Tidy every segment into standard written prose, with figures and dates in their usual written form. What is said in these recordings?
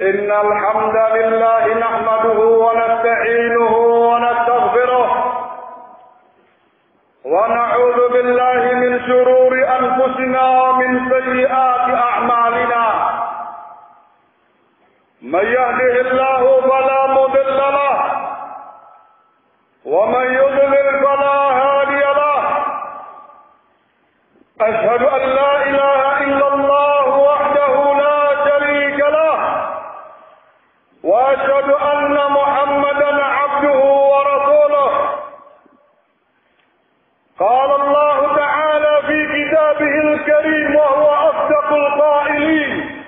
إن الحمد لله نحمده ونستعينه ونستغفره ونعوذ بالله من شرور أنفسنا ومن سيئات أعمالنا من يهده الله فلا مضل له ومن يضلل فلا هادي له أشهد أن لا إله إلا الله وحده لا شريك له وأشهد أن محمدا عبده ورسوله قال الله تعالى في كتابه الكريم وهو أصدق القائلين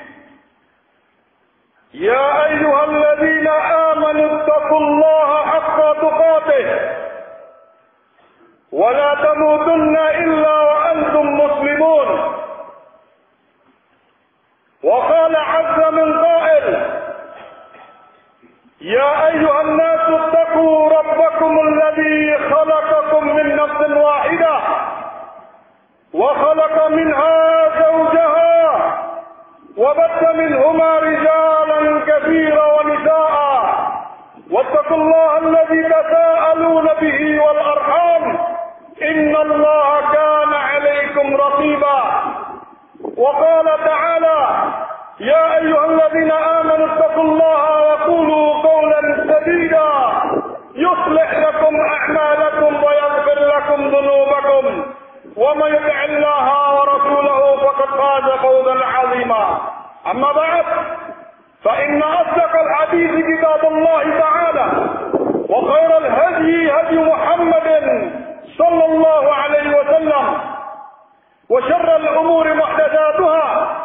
يا أيها الذين آمنوا اتقوا الله حق تقاته ولا تموتن إلا وأنتم مسلمون وقال عز من قائل يا أيها الناس اتقوا ربكم الذي خلقكم من نفس واحدة وخلق منها زوجها وبث منهما رجالا كثيرا ونساء واتقوا الله الذي تساءلون به والأرحام إن الله كان عليكم رقيبا وقال تعالى يا أيها الذين آمنوا اتقوا الله وقولوا قولا سديدا يصلح لكم أعمالكم ويغفر لكم ذنوبكم ومن يطع الله ورسوله فقد فاز فوزا عظيما أما بعد فإن أصدق الحديث كتاب الله تعالى وخير الهدي هدي محمد صلى الله عليه وسلم وشر الأمور محدثاتها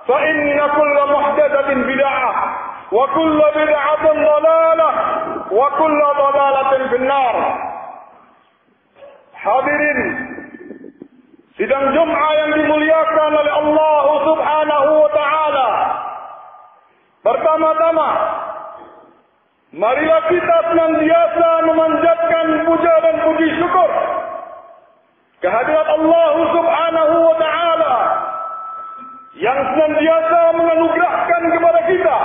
فإن كل محدثة بدعة وكل بدعة ضلالة وكل ضلالة في النار. Hadirin sidang Jumat yang dimuliakan oleh Allah Subhanahu wa taala. Pertama-tama marilah kita senantiasa memanjatkan puja dan puji syukur kehadirat Allah Subhanahu wa taala yang senantiasa menganugerahkan kepada kita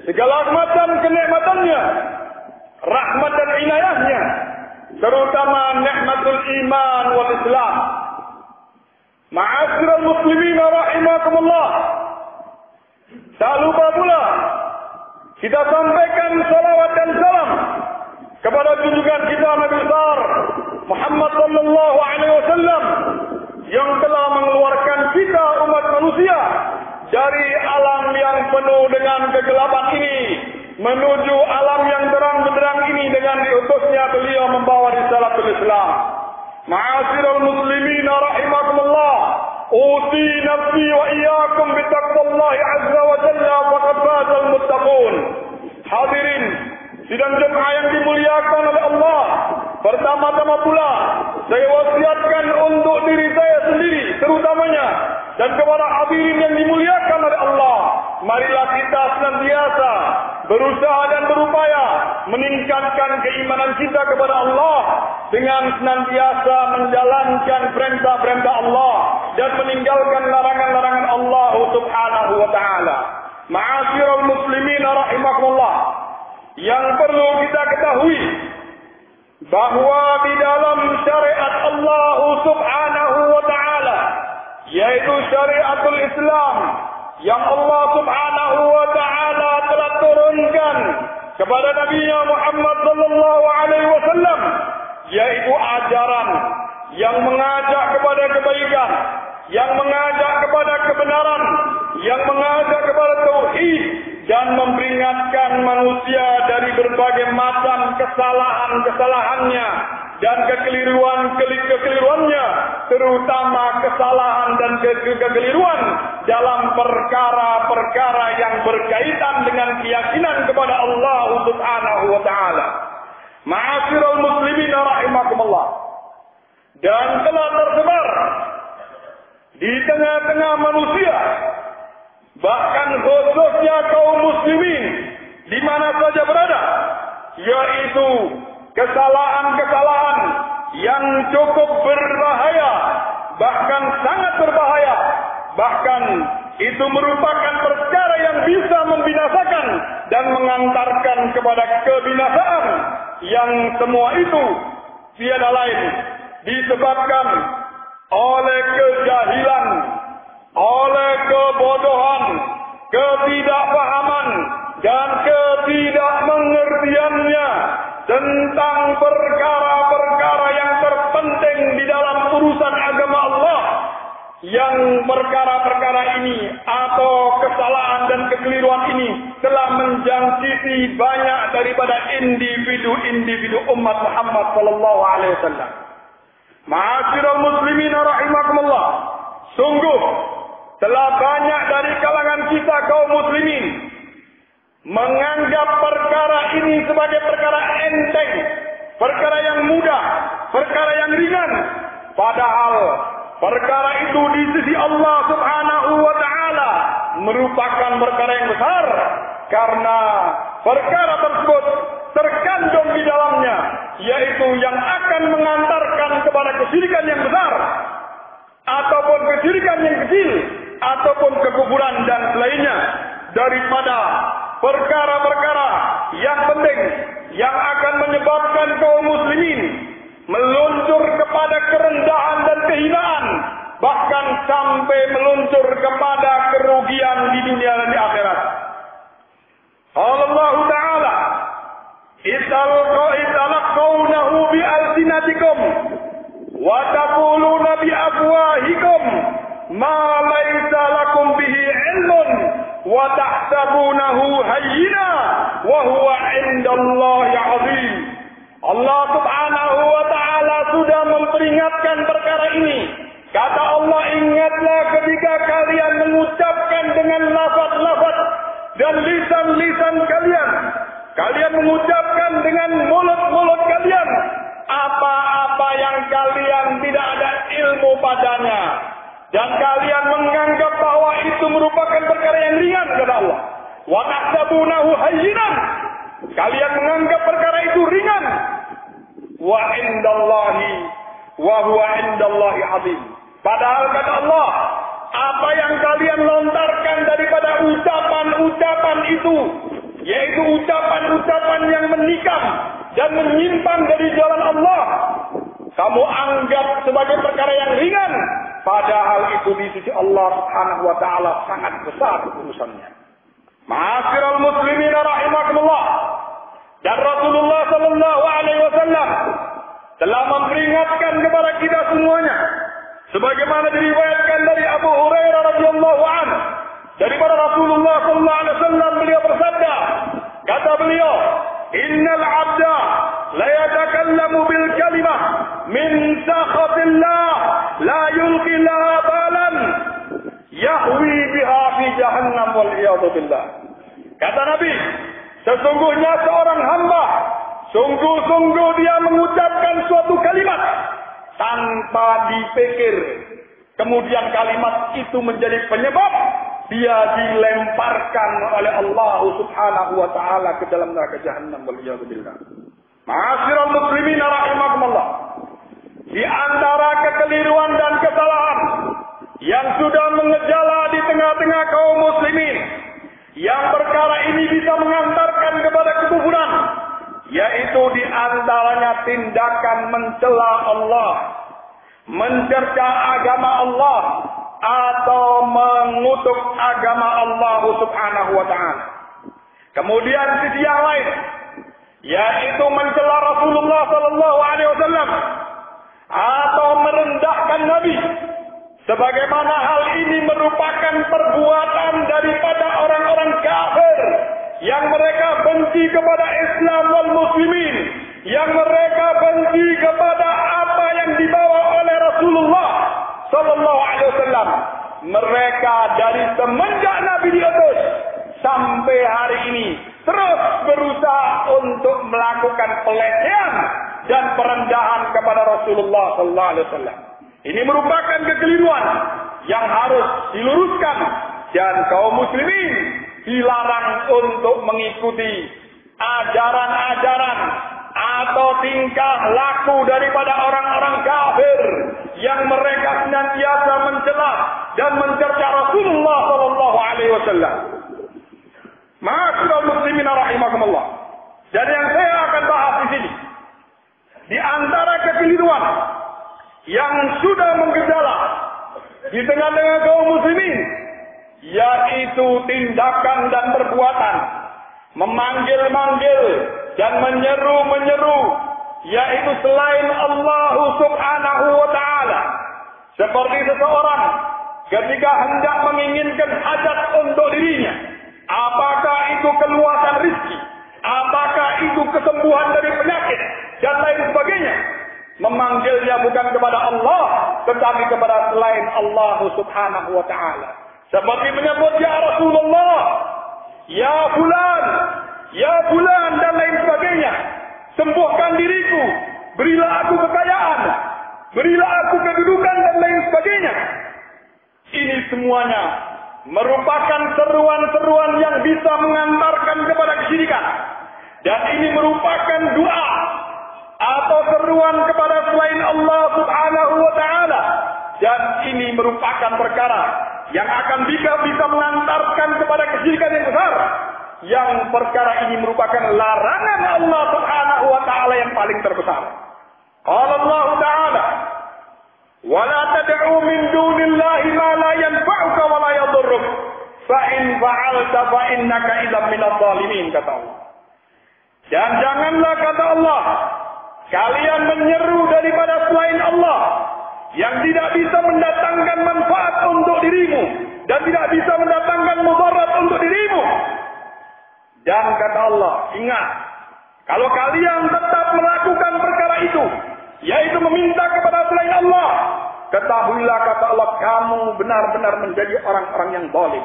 segala macam kenikmatannya, rahmat dan inayahnya, terutama nikmatul iman wal Islam. Ma'asyiral muslimin rahimakumullah. Tak lupa pula kita sampaikan salawat dan salam kepada junjungan kita Nabi besar Muhammad sallallahu alaihi wasallam yang telah mengeluarkan kita umat manusia dari alam yang penuh dengan kegelapan ini menuju alam yang terang benderang ini dengan diutusnya beliau membawa risalatul Islam. Ma'asyiral muslimin rahimakumullah. Uti nafsi wa iyyakum bitaqwallahi azza wa jalla faqad fazal muttaqun. Hadirin sidang Jumat yang dimuliakan oleh Allah, pertama-tama pula saya wasiatkan untuk diri saya sendiri terutamanya dan kepada hadirin yang dimuliakan oleh Allah, marilah kita senantiasa berusaha dan berupaya meningkatkan keimanan kita kepada Allah dengan senantiasa menjalankan perintah-perintah Allah dan meninggalkan larangan-larangan Allah Subhanahu wa taala. Ma'asyiral muslimin rahimakumullah. Yang perlu kita ketahui bahwa di dalam syariat Allah Subhanahu wa taala yaitu syariatul Islam yang Allah Subhanahu wa taala telah turunkan kepada Nabi Muhammad sallallahu alaihi wasallam, yaitu ajaran yang mengajak kepada kebaikan, yang mengajak kepada kebenaran, yang mengajak kepada tauhid dan memperingatkan manusia dari berbagai macam kesalahan-kesalahannya dan kekeliruannya, terutama kesalahan dan kekeliruan dalam perkara-perkara yang berkaitan dengan keyakinan kepada Allah Subhanahu wa taala. Ma'asyiral muslimin rahimakumullah. Dan telah tersebar di tengah-tengah manusia, bahkan khususnya kaum muslimin di mana saja berada, yaitu kesalahan-kesalahan yang cukup berbahaya, bahkan sangat berbahaya bahkan itu merupakan perkara yang bisa membinasakan dan mengantarkan kepada kebinasaan, yang semua itu tiada lain disebabkan oleh kejahilan, oleh kebodohan, ketidakpahaman, dan ketidakmengertiannya tentang perkara-perkara yang terpenting di dalam urusan agama Allah, yang perkara-perkara ini atau kesalahan dan kekeliruan ini telah menjangkiti banyak daripada individu-individu umat Muhammad sallallahu alaihi wasallam. Ma'asyiral muslimin rahimakumullah, sungguh telah banyak dari kalangan kita kaum muslimin menganggap perkara ini sebagai perkara enteng, perkara yang mudah, perkara yang ringan, padahal perkara itu di sisi Allah Subhanahu wa taala merupakan perkara yang besar, karena perkara tersebut terkandung di dalamnya, yaitu yang akan mengantarkan kepada kesyirikan yang besar, ataupun kesyirikan yang kecil, ataupun kekufuran dan selainnya daripada perkara-perkara yang penting yang akan menyebabkan kaum muslimin meluncur kepada kerendahan dan kehinaan, bahkan sampai meluncur kepada kerugian di dunia dan di akhirat. Allah Ta'ala, italaqawnahu bi alsinatikum wa taquluna bi afwahikum ma laysa lakum bihi ilmun wa tahsabunahu hayyina wa huwa 'indallahi 'azim. Allah Subhanahu wa taala sudah memperingatkan perkara ini. Kata Allah, ingatlah ketika kalian mengucapkan dengan lafaz-lafaz dan lisan-lisan kalian. Kalian mengucapkan dengan mulut-mulut kalian apa-apa yang kalian tidak ada ilmu padanya. Dan kalian menganggap bahwa itu merupakan perkara yang ringan, kata Allah. Wa tahsabunahu hayyinan. Kalian menganggap perkara itu ringan. Wa indallahi wa huwa indallahi azim. Padahal kata Allah, apa yang kalian lontarkan daripada ucapan-ucapan itu, yaitu ucapan-ucapan yang menikam dan menyimpang dari jalan Allah, kamu anggap sebagai perkara yang ringan, padahal itu di sisi Allah Subhanahu wa taala sangat besar urusannya. Ma'asyiral muslimin rahimakumullah, dan Rasulullah sallallahu alaihi wasallam telah memperingatkan kepada kita semuanya, sebagaimana diriwayatkan dari Abu Hurairah radhiyallahu anhu, daripada Rasulullah sallallahu alaihi wasallam, beliau bersabda, kata beliau, innal 'abda la yatakallamu bil kalimah min sakhatillah la yulqi laha balan yahwi biha fi jahannam wal iyadu billah. Kata Nabi, sesungguhnya seorang hamba sungguh-sungguh dia mengucapkan suatu kalimat tanpa dipikir, kemudian kalimat itu menjadi penyebab dia dilemparkan oleh Allah Subhanahu wa taala ke dalam neraka Jahannam wal iyadu billah. Ma'asyiral muslimin rahimakumullah, di antara kekeliruan dan kesalahan yang sudah mengejala di tengah-tengah kaum muslimin, yang perkara ini bisa mengantarkan kepada kekufuran, yaitu di antaranya tindakan mencela Allah, mencerca agama Allah, atau mengutuk agama Allah Subhanahu wa taala. Kemudian sisi yang lain, yaitu mencela Rasulullah sallallahu alaihi wasallam atau merendahkan Nabi, sebagaimana hal ini merupakan perbuatan daripada orang-orang kafir yang mereka benci kepada Islam wal muslimin, yang mereka benci kepada apa yang dibawa oleh Rasulullah sallallahu alaihi wasallam. Mereka dari semenjak Nabi diutus sampai hari ini terus berusaha untuk melakukan pelecehan dan perendahan kepada Rasulullah sallallahu alaihi wasallam. Ini merupakan kekeliruan yang harus diluruskan, dan kaum muslimin dilarang untuk mengikuti ajaran-ajaran atau tingkah laku daripada orang-orang kafir yang mereka senantiasa mencela dan mencerca Rasulullah sallallahu alaihi wasallam. Ma'asyiral muslimin rahimakumullah. Dan yang saya akan bahas di sini, di antara kekeliruan yang sudah menggejala di tengah-tengah kaum muslimin, yaitu tindakan dan perbuatan memanggil-manggil dan menyeru-menyeru, yaitu selain Allah subhanahu wa ta'ala. Seperti seseorang ketika hendak menginginkan hajat untuk dirinya, apakah itu keluasan rezeki, apakah itu kesembuhan dari penyakit dan lain sebagainya, memanggilnya bukan kepada Allah tetapi kepada selain Allah subhanahu wa ta'ala. Seperti menyebut ya Rasulullah, ya fulan dan lain sebagainya. Sembuhkan diriku, berilah aku kekayaan, berilah aku kedudukan dan lain sebagainya. Ini semuanya merupakan seruan-seruan yang bisa mengantarkan kepada kesyirikan. Dan ini merupakan doa atau seruan kepada selain Allah subhanahu wa ta'ala. Dan ini merupakan perkara yang akan bisa mengantarkan kepada kesyirikan yang besar. Yang perkara ini merupakan larangan Allah subhanahu wa ta'ala yang paling terbesar. Qala Allah ta'ala, wa la tad'u min dunillahi ma la yanfa'uka wa la yadurruk, fa in fa'alta fa innaka idzan minadh dhalimin, kata Allah. Dan janganlah, kata Allah, kalian menyeru daripada selain Allah yang tidak bisa mendatangkan manfaat untuk dirimu dan tidak bisa mendatangkan mudarat untuk dirimu. Dan kata Allah, ingat, kalau kalian tetap melakukan perkara itu, yaitu meminta kepada selain Allah, ketahuilah, kata Allah, kamu benar-benar menjadi orang-orang yang zalim.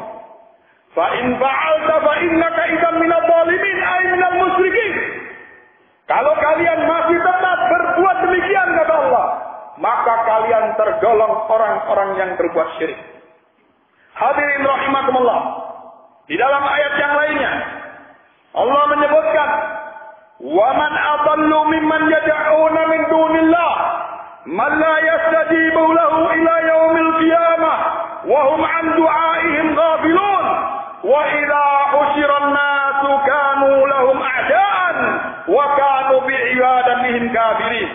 Fa in fa'alta fa innaka idzan minadh dhalimin, ay minal musyrikin. Kalau kalian masih tetap berbuat demikian, kata Allah, maka kalian tergolong orang-orang yang berbuat syirik. Hadirin rahimakumullah. Di dalam ayat yang lainnya, Allah menyebutkan, wa man adallu mimman yad'una min dunillah man la yastajibu lahu ila yaumil qiyamah wa hum an du'aihim ghafilun wa idza husyira an-nasu kanu lahum a'daan wa kanu bi'ibadatihim kafirin.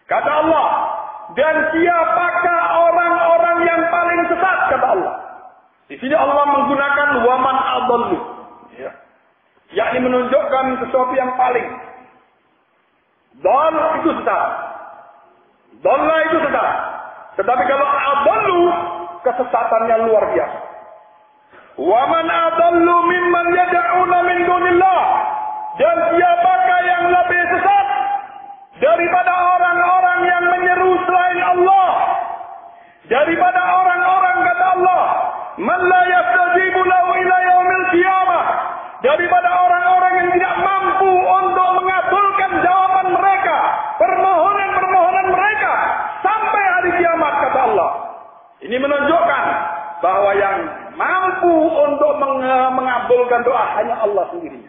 Kata Allah, dan siapakah orang-orang yang paling sesat, kata Allah. Di sini Allah menggunakan wa man adallu, ya, yakni menunjukkan sesuatu yang paling. Dal itu sesat, dalla itu sesat. Tetapi kalau adallu, kesesatannya luar biasa. Wa man adallu mimman yad'una min dunillah, dan siapakah yang lebih sesat daripada orang-orang yang menyeru selain Allah, daripada orang-orang, kata Allah, man la yastajibu lahu ila yaumil qiyamah, daripada orang-orang yang tidak mampu untuk mengabulkan jawaban mereka, permohonan-permohonan mereka sampai hari kiamat, kata Allah. Ini menunjukkan bahwa yang mampu untuk mengabulkan doa hanya Allah sendiri.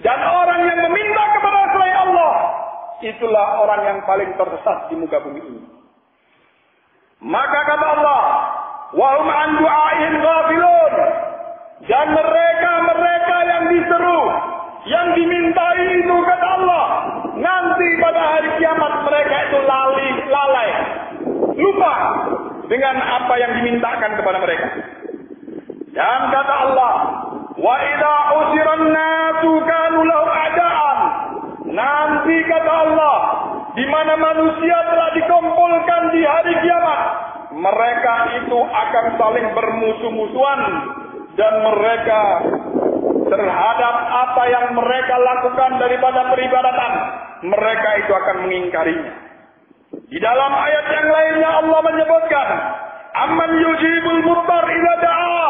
Dan orang yang meminta kepada selain Allah, itulah orang yang paling tersesat di muka bumi ini. Maka kata Allah, wa hum an du'aihim ghafilun, dan mereka yang diseru, yang dimintai itu, kata Allah, nanti pada hari kiamat mereka itu lalai, lupa dengan apa yang dimintakan kepada mereka. Dan kata Allah, wa idza usiran nasu kanu lahum a'daan, nanti kata Allah, di mana manusia telah dikumpulkan di hari kiamat, mereka itu akan saling bermusuh-musuhan, dan mereka terhadap apa yang mereka lakukan daripada peribadatan, mereka itu akan mengingkarinya. Di dalam ayat yang lainnya Allah menyebutkan, amman yujibul muttar idza da'a,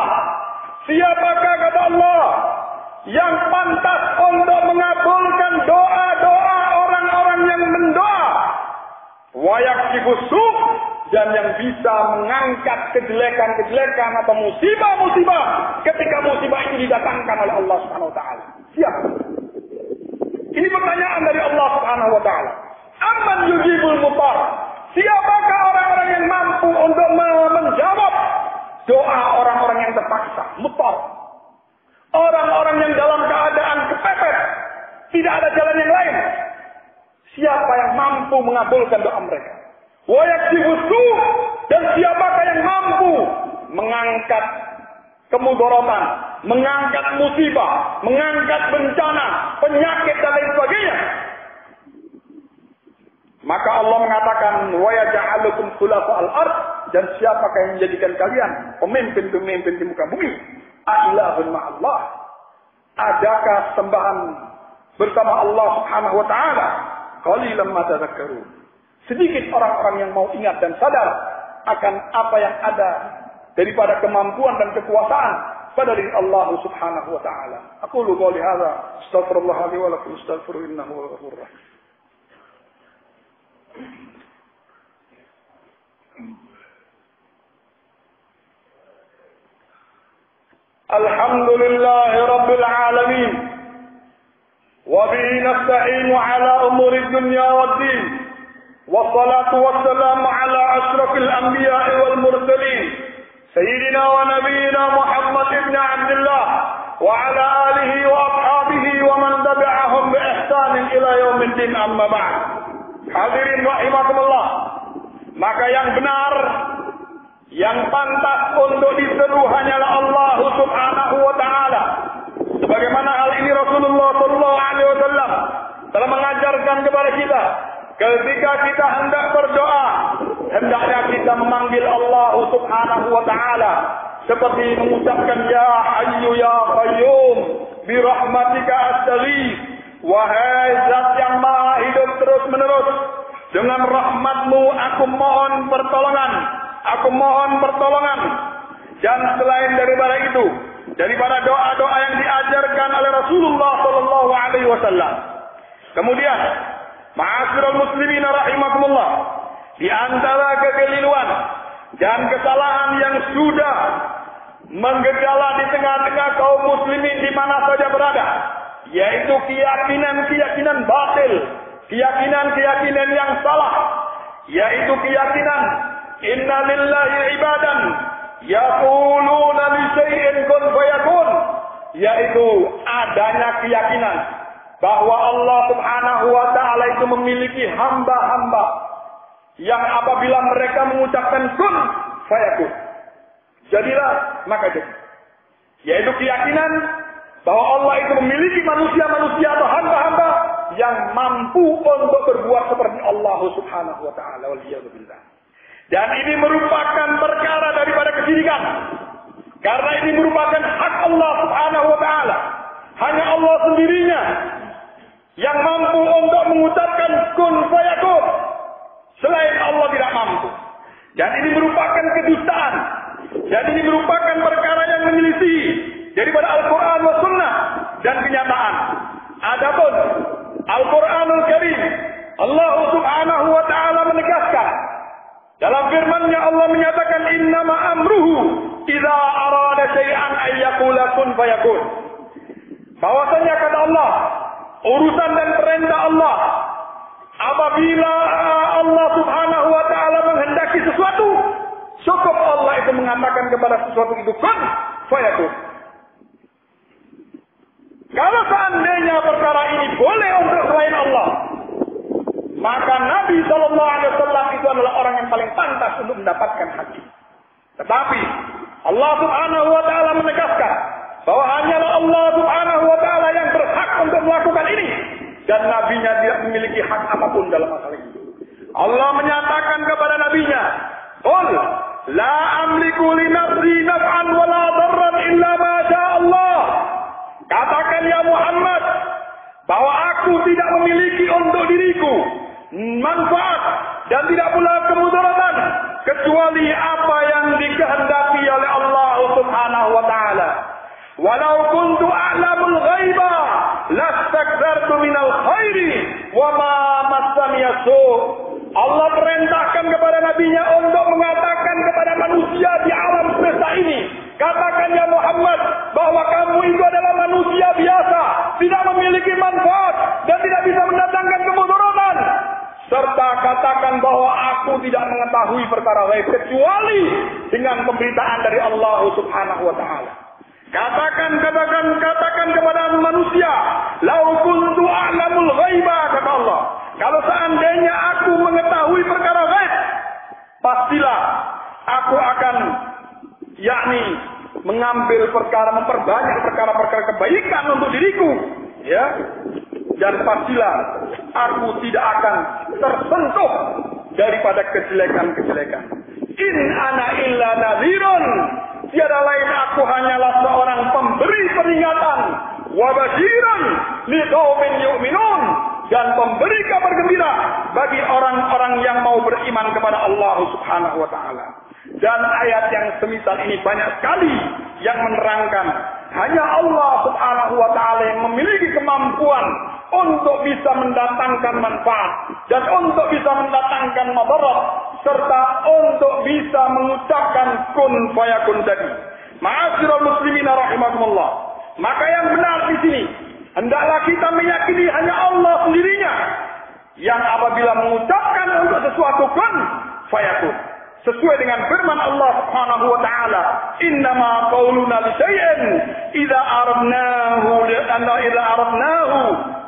siapakah, kata Allah, yang pantas untuk mengabulkan doa-doa orang-orang yang mendoa, wa yakshifu su', dan yang bisa mengangkat kejelekan-kejelekan atau musibah-musibah ketika musibah itu didatangkan oleh Allah Subhanahu wa taala. Siapa? Ini pertanyaan dari Allah Subhanahu wa taala. Amman yujibul muttar, Siapakah orang-orang yang mampu untuk menjawab doa orang-orang yang terpaksa, mutar? Orang-orang yang dalam keadaan kepepet, tidak ada jalan yang lain. Siapa yang mampu mengabulkan doa mereka? Wa yakshifu, dan siapakah yang mampu mengangkat kemudaratan, mengangkat musibah, mengangkat bencana, penyakit dan lain sebagainya? Maka Allah mengatakan wa yaj'alukum khulafa'al ardh, dan siapakah yang menjadikan kalian pemimpin-pemimpin di muka bumi? Ailahun ma'allah, adakah sembahan bersama Allah Subhanahu wa taala? Qalilan ma tadhakkarun. Sedikit orang-orang yang mau ingat dan sadar akan apa yang ada daripada kemampuan dan kekuasaan pada diri Allah Subhanahu wa taala. Aqulu qouli hadza, astaghfirullah li wa lakum, astaghfiruhu innahu huwal ghafurur rahim. Alhamdulillahi rabbil alamin, wa bihi nasta'inu ala umuri dunya waddin, wassalatu wassalamu ala asyrafil anbiya'i wal mursalin, sayyidina wa nabiyyina Muhammad ibn Abdullah wa ala alihi wa ashabihi wa man tabi'ahum bi ihsanin ila yaumiddin, amma ba'd. Hadirin rahimakumullah, maka yang benar, yang pantas untuk diseru hanyalah Allah Subhanahu wa taala. Sebagaimana hal ini Rasulullah sallallahu alaihi wasallam telah mengajarkan kepada kita, ketika kita hendak berdoa, hendaknya kita memanggil Allah Subhanahu wa taala seperti mengucapkan ya hayyu ya qayyum bi rahmatika astaghits, wahai zat yang maha hidup terus menerus, dengan rahmatmu aku mohon pertolongan, aku mohon pertolongan. Dan selain daripada itu, daripada doa-doa yang diajarkan oleh Rasulullah sallallahu alaihi wasallam. Kemudian, ma'asyiral muslimin rahimakumullah, di antara kekeliruan dan kesalahan yang sudah menggejala di tengah-tengah kaum muslimin di mana saja berada, yaitu keyakinan-keyakinan batil, keyakinan-keyakinan yang salah, yaitu keyakinan inna lillahi ibadan yaquluna li syai'in kun fayakun, yaitu adanya keyakinan bahwa Allah Subhanahu wa taala itu memiliki hamba-hamba yang apabila mereka mengucapkan kun fayakun, jadilah maka jadi. Yaitu keyakinan bahwa Allah itu memiliki manusia-manusia atau hamba-hamba yang mampu untuk berbuat seperti Allah Subhanahu wa taala, waliyadzubillah. Dan ini merupakan perkara daripada kesyirikan, karena ini merupakan hak Allah Subhanahu wa taala. Hanya Allah sendirinya yang mampu untuk mengucapkan kun fayakun. Selain Allah tidak mampu. Dan ini merupakan kedustaan. Dan ini merupakan perkara yang menyelisih daripada Al-Quran wa Sunnah dan kenyataan. Adapun Al-Quranul Karim, Allah Subhanahu wa taala menegaskan dalam firman-Nya, Allah menyatakan innama amruhu idza arada syai'an ay yaqula kun fayakun. Bahwasanya kata Allah, urusan dan perintah Allah, apabila Allah Subhanahu wa taala menghendaki sesuatu, cukup Allah itu mengatakan kepada sesuatu itu kun fayakun. Kalau seandainya perkara ini boleh untuk selain Allah, maka Nabi sallallahu alaihi wasallam itu adalah orang yang paling pantas untuk mendapatkan hak ini. Tetapi Allah Subhanahu wa taala menegaskan bahwa hanyalah Allah Subhanahu wa taala yang berhak untuk melakukan ini, dan nabinya tidak memiliki hak apapun dalam masalah ini. Allah menyatakan kepada nabinya, "Qul la amliku li nafsi naf'an wa la darran illa ma syaa Allah." Katakan ya Muhammad bahwa aku tidak memiliki untuk diriku manfaat dan tidak pula kemudaratan kecuali apa yang dikehendaki oleh Allah Subhanahu wa taala. Walau kuntu a'lamul ghaiba lastakthartu minal khairi wa ma massani as-su'. Allah perintahkan kepada nabinya untuk mengatakan kepada manusia di alam semesta ini, katakan ya Muhammad bahwa kamu itu adalah manusia biasa, tidak memiliki manfaat dan tidak bisa mendatangkan kemudaratan. Serta katakan mengatakan bahwa aku tidak mengetahui perkara gaib kecuali dengan pemberitaan dari Allah Subhanahu wa taala. Katakan kepada manusia, "Lau kuntu a'lamul ghaiba," kata Allah. Kalau seandainya aku mengetahui perkara gaib, pastilah aku akan mengambil memperbanyak perkara-perkara kebaikan untuk diriku, ya. Dan pastilah aku tidak akan tersentuh daripada kejelekan-kejelekan. In ana illa nadhirun, tiada lain aku hanyalah seorang pemberi peringatan, wa basyiran liqaumin yu'minun, dan pemberi kabar gembira bagi orang-orang yang mau beriman kepada Allah Subhanahu wa taala. Dan ayat yang semisal ini banyak sekali yang menerangkan hanya Allah Subhanahu wa taala yang memiliki kemampuan untuk bisa mendatangkan manfaat dan untuk bisa mendatangkan madarat serta untuk bisa mengucapkan kun fayakun tadi. Ma'asyiral muslimina rahimakumullah. Maka yang benar di sini, hendaklah kita meyakini hanya Allah sendirinya yang apabila mengucapkan untuk sesuatu kun fayakun. Sesuai dengan firman Allah Subhanahu wa taala, "Innama qauluna li syai'in idza aradnahu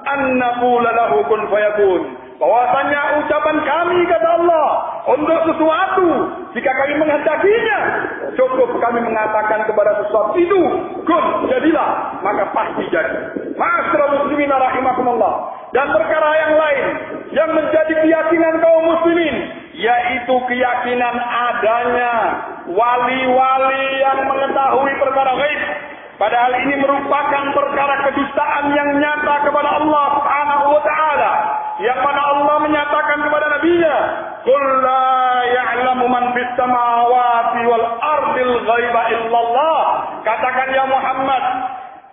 an naqula lahu kun fayakun." Bahwasanya ucapan kami, kata Allah, untuk sesuatu jika kami menghendakinya, cukup kami mengatakan kepada sesuatu itu, kun, jadilah, maka pasti jadi. Ma'asyiral muslimin rahimakumullah. Dan perkara yang lain yang menjadi keyakinan kaum muslimin, yaitu keyakinan adanya wali-wali yang mengetahui perkara gaib. Padahal ini merupakan perkara kedustaan yang nyata kepada Allah Subhanahu wa taala, yang mana Allah menyatakan kepada nabinya, "Qul la ya'lamu man fis samawati wal ardil ghaiba illallah." Katakan ya Muhammad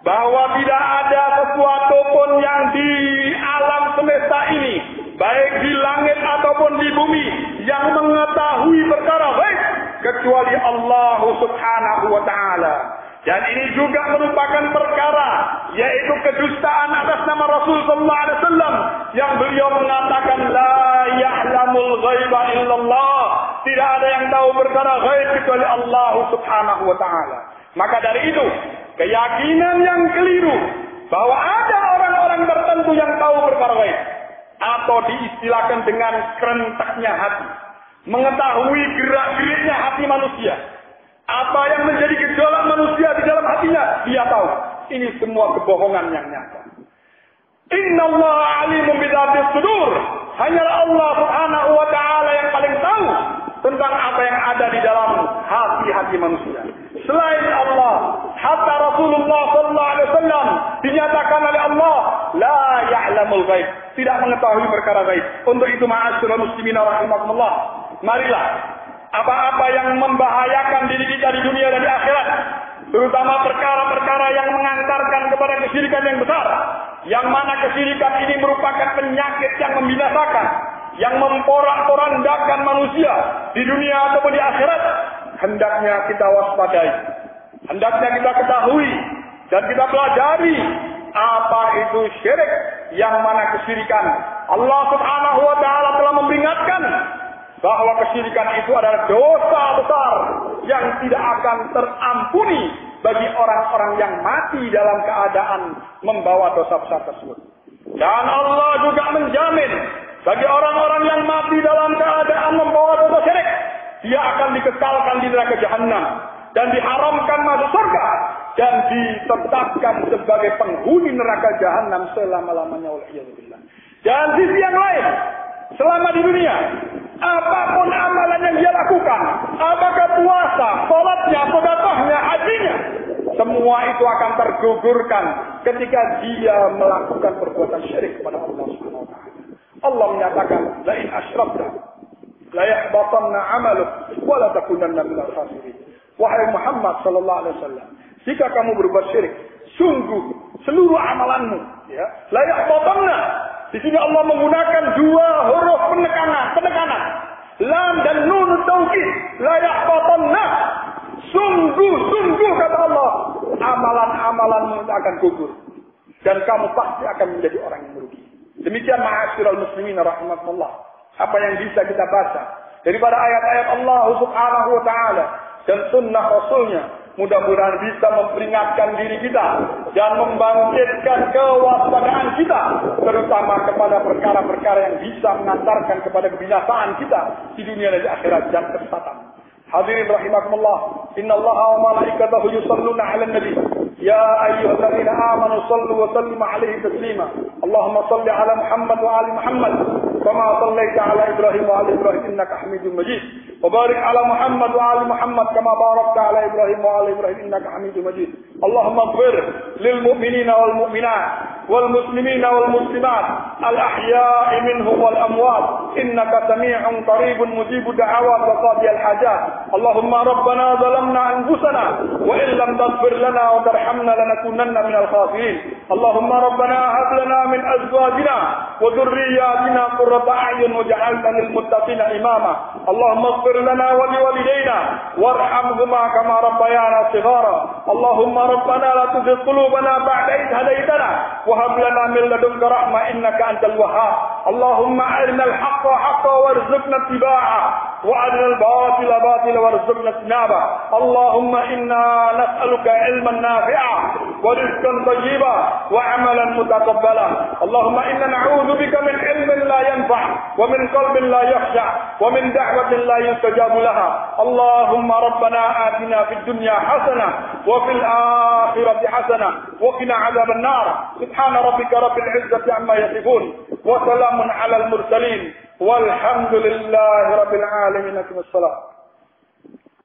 bahwa tidak ada sesuatu pun yang di alam semesta ini, baik di langit ataupun di bumi, yang mengetahui perkara gaib kecuali Allah Subhanahu wa taala. Dan ini juga merupakan perkara, yaitu kedustaan atas nama Rasul sallallahu alaihi wasallam yang beliau mengatakan la ya'lamul ghaiba illallah. Tidak ada yang tahu perkara gaib kecuali Allah Subhanahu wa taala. Maka dari itu, keyakinan yang keliru bahwa ada orang-orang tertentu yang tahu perkara gaib, atau diistilahkan dengan kerentaknya hati, mengetahui gerak-geriknya hati manusia, apa yang menjadi gejolak manusia di dalam hatinya, dia tahu. Ini semua kebohongan yang nyata. Innallaha alimun bidzatis sudur. Hanyalah Allah Subhanahu wa taala yang paling tahu tentang apa yang ada di dalam hati-hati manusia. Selain Allah, hatta Rasulullah sallallahu alaihi wasallam dinyatakan oleh Allah la ya'lamul ghaib, tidak mengetahui perkara gaib. Untuk itu ma'asyiral muslimin rahimakumullah, marilah apa-apa yang membahayakan diri kita di dunia dan di akhirat, terutama perkara-perkara yang mengantarkan kepada kesyirikan yang besar, yang mana kesyirikan ini merupakan penyakit yang membinasakan, yang memporak-porandakan manusia di dunia ataupun di akhirat, hendaknya kita waspadai, hendaknya kita ketahui dan kita pelajari apa itu syirik, yang mana kesyirikan Allah Subhanahu wa taala telah memperingatkan bahwa kesyirikan itu adalah dosa besar yang tidak akan terampuni bagi orang-orang yang mati dalam keadaan membawa dosa besar tersebut. Dan Allah juga menjamin bagi orang-orang yang mati dalam keadaan membawa dosa syirik, dia akan dikekalkan di neraka jahanam dan diharamkan masuk surga dan ditetapkan sebagai penghuni neraka jahanam selama-lamanya. Waliyadzubillah. Dan sisi yang lain, selama di dunia, apapun amalan yang dia lakukan, apakah puasa, salatnya, sedekahnya, hajinya, semua itu akan tergugurkan ketika dia melakukan perbuatan syirik kepada Allah Subhanahu wa taala. Allah menyatakan, "La in asyrakta la yahbatanna 'amaluk wa la takunanna minal khasirin." Wahai Muhammad sallallahu alaihi wasallam, jika kamu berbuat syirik, sungguh seluruh amalanmu, ya, la yahbatanna. Di sini Allah menggunakan dua huruf penekanan, lam dan nun taukid, la yahbatanna. Sungguh kata Allah, amalan-amalanmu akan gugur dan kamu pasti akan menjadi orang yang merugi. Demikian ma'asyiral muslimin rahimakumullah. apa yang bisa kita baca daripada ayat-ayat Allah Subhanahu wa taala dan sunnah Rasulnya. Mudah-mudahan bisa memperingatkan diri kita dan membangkitkan kewaspadaan kita, terutama kepada perkara-perkara yang bisa mengantarkan kepada kebinasaan kita di dunia dan di akhirat dan kesesatan. Hadirin rahimakumullah, innallaha wa malaikatahu yusalluna 'alan nabi ya ayyuhalladzina amanu sallu wa sallimu 'alaihi taslima. Allahumma salli 'ala Muhammad wa 'ali Muhammad kama sallaita 'ala Ibrahim wa 'ali Ibrahim innaka Hamidum Majid. Wa barik 'ala Muhammad wa 'ali Muhammad kama barakta 'ala Ibrahim wa 'ali Ibrahim innaka Hamidum Majid. Allahumma ighfir lil mu'minina wal mu'minat wal muslimina wal muslimat al ahya'i minhum wal amwat innaka sami'un qaribun mujibud da'awat wa qadiyal hajat. Allahumma rabbana zalamna anfusana wa in lam taghfir lana wa tarhamna lanakunanna minal khasirin. Allahumma rabbana hab lana min azwajina wa dhurriyyatina qurrata a'yun waj'alna lil muttaqina imama. Allahumma ighfir lana wa liwalidayna warhamhuma kama rabbayana shighara. Allahumma rabbana la tuzigh qulubana ba'da idh hadaytana wa hab lana min ladunka rahmah innaka antal wahhab. Allahumma arina al-haqqa haqqan warzuqna ittiba'ah wa arina al-batila batilan warzuqna ijtinabah. Allahumma inna nas'aluka ilman nafi'a wa rizqan tayyiban wa 'amalan mutaqabbala. Allahumma inna na'udzu bika min ilmin la yanfa' wa min qalbin la yakhsha' wa min da'watin la yustajabu laha. Allahumma rabbana atina fid dunya hasanah wa fil akhirati hasanah wa qina 'adzaban nar. Subhana rabbika rabbil 'izzati 'amma yasifun wa salamun 'alal mursalin walhamdulillahi rabbil alamin. Wassalam.